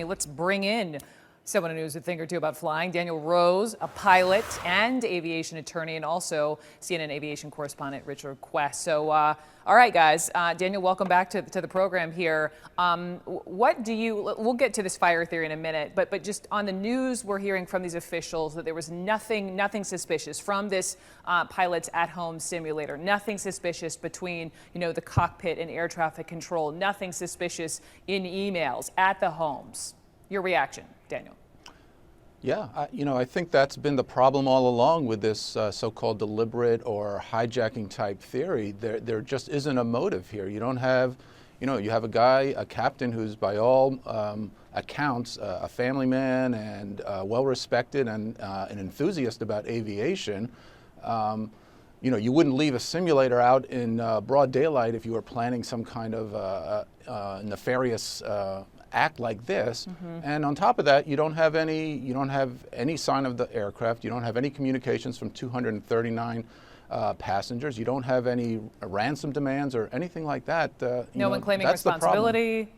Let's bring in someone who knows a thing or two about flying. Daniel Rose, a pilot and aviation attorney, and also CNN aviation correspondent Richard Quest. So, all right, guys. Daniel, welcome back to the program here. We'll get to this fire theory in a minute, but just on the news, we're hearing from these officials that there was nothing suspicious from this pilot's at-home simulator. Nothing suspicious between, the cockpit and air traffic control. Nothing suspicious in emails at the homes. Your reaction, Daniel? Yeah, I think that's been the problem all along with this so-called deliberate or hijacking type theory. There just isn't a motive here. You don't have, you have a guy, a captain who's by all accounts a family man and well-respected and an enthusiast about aviation. You wouldn't leave a simulator out in broad daylight if you were planning some kind of nefarious act like this. And on top of that, you don't have any sign of the aircraft. You don't have any communications from 239 passengers. You don't have any ransom demands or anything like that. No one claiming responsibility.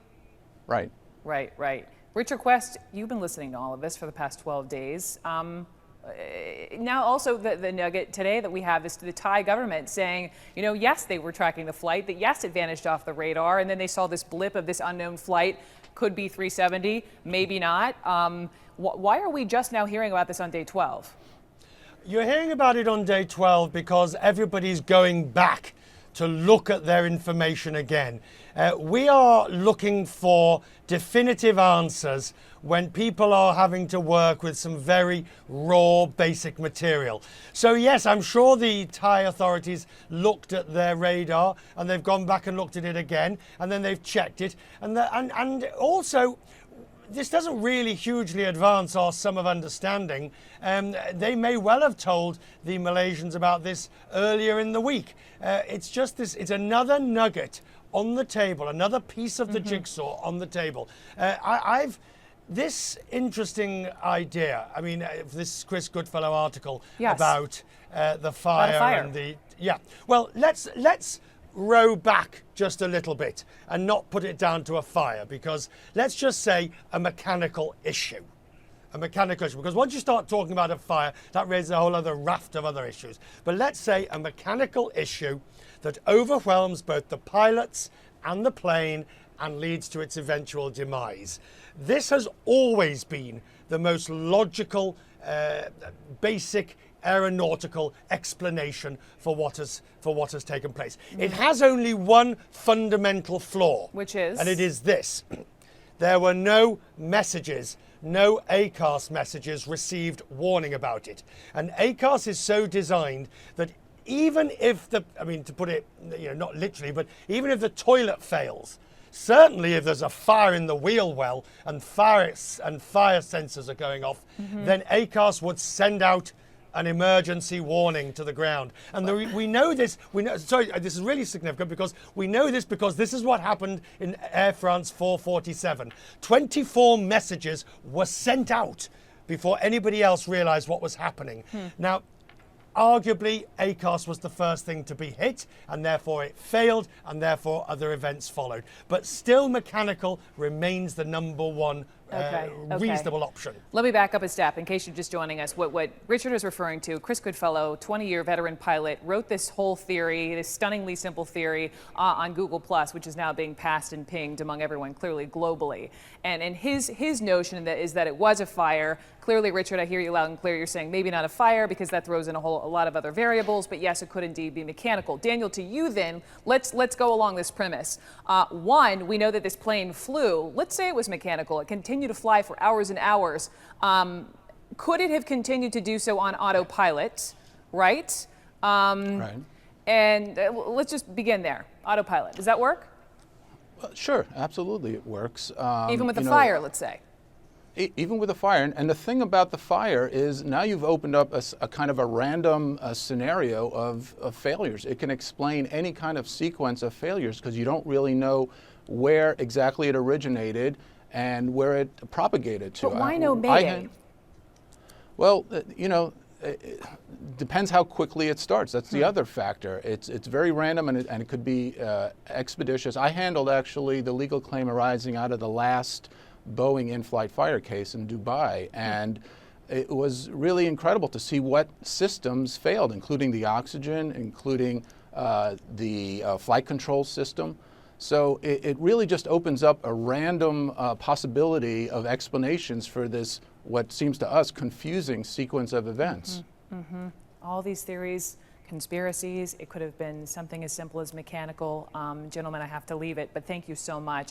Right. Right. Richard Quest, you've been listening to all of this for the past 12 days. Now also the nugget today that we have is the Thai government saying, yes, they were tracking the flight, that yes, it vanished off the radar, and then they saw this blip of this unknown flight. Could be 370, maybe not. Why are we just now hearing about this on day 12? You're hearing about it on day 12 because everybody's going back to look at their information again. We are looking for definitive answers when people are having to work with some very raw, basic material. So yes, I'm sure the Thai authorities looked at their radar and they've gone back and looked at it again, and then they've checked it. And also, this doesn't really hugely advance our sum of understanding. They may well have told the Malaysians about this earlier in the week. It's another nugget on the table, another piece of the jigsaw on the table. This interesting idea, this Chris Goodfellow article about the fire and well, let's row back just a little bit and not put it down to a fire, because let's just say a mechanical issue. Because once you start talking about a fire, that raises a whole other raft of other issues. But let's say a mechanical issue that overwhelms both the pilots and the plane and leads to its eventual demise. This has always been the most logical, basic aeronautical explanation for what has taken place. It has only one fundamental flaw, which is, and it is this: there were no messages, no ACARS messages received warning about it. And ACARS is so designed that even if to put it, not literally, but even if the toilet fails, certainly if there's a fire in the wheel well and fire sensors are going off, then ACARS would send out an emergency warning to the ground. And we know this. Sorry, this is really significant because we know this because this is what happened in Air France 447. 24 messages were sent out before anybody else realized what was happening. Now, arguably, ACARS was the first thing to be hit, and therefore it failed, and therefore other events followed. But still, mechanical remains the number one reasonable option. Let me back up a step in case you're just joining us. What Richard is referring to, Chris Goodfellow, 20-year veteran pilot, wrote this whole theory, this stunningly simple theory on Google+, which is now being passed and pinged among everyone, clearly globally. And his notion is that it was a fire. Clearly, Richard, I hear you loud and clear. You're saying maybe not a fire because that throws in a lot of other variables, but yes, it could indeed be mechanical. Daniel, to you then, let's go along this premise. One, we know that this plane flew. Let's say it was mechanical. It continued to fly for hours and hours. Could it have continued to do so on autopilot, right? Right. And let's just begin there. Autopilot, does that work? Well, sure, absolutely it works. Even with the fire, let's say. Even with a fire. And the thing about the fire is now you've opened up a kind of a random scenario of failures. It can explain any kind of sequence of failures because you don't really know where exactly it originated and where it propagated to. But why no Mayday? Well, it depends how quickly it starts. That's the other factor. It's very random and it could be expeditious. I handled actually the legal claim arising out of the last Boeing in-flight fire case in Dubai. And it was really incredible to see what systems failed, including the oxygen, including the flight control system. So it really just opens up a random possibility of explanations for this, what seems to us, confusing sequence of events. All these theories, conspiracies, it could have been something as simple as mechanical. Gentlemen, I have to leave it, but thank you so much.